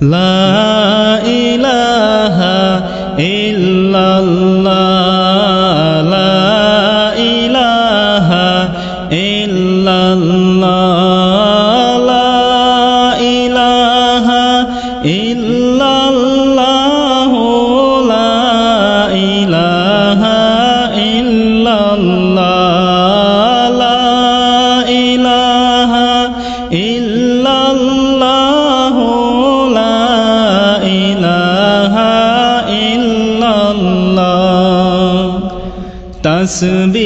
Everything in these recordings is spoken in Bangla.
লা ইলাহা ইল্লাল্লাহ লা ইলাহা ইল্লাল্লাহ লা ইলাহা ইল্লাল্লাহ লা ইলাহা ইল্লাল্লাহ লা ইলাহা ইল্লাল্লাহ লা ইলাহা ইল্লাল্লাহ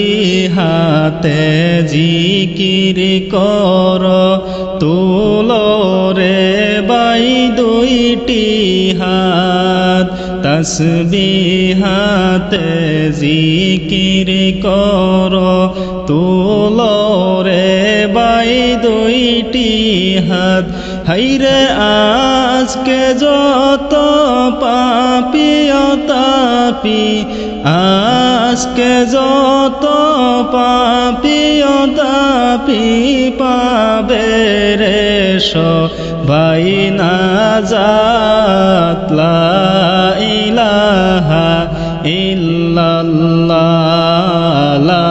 তাসবিহাতে জিকির কর তুলো রে বাই দুইটি হাত তাসবিহাতে জিকির কর তুলো রে বাই দুইটি হাত হাইরে আজকে যত পাপী ও তাপী আজকে যত পাপী ও তাপী পাবে রে সবাই নাজাত লা ইলাহা ইল্লাল্লাহ লা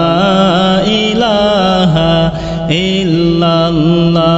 ইলাহা ইল্লাল্লাহ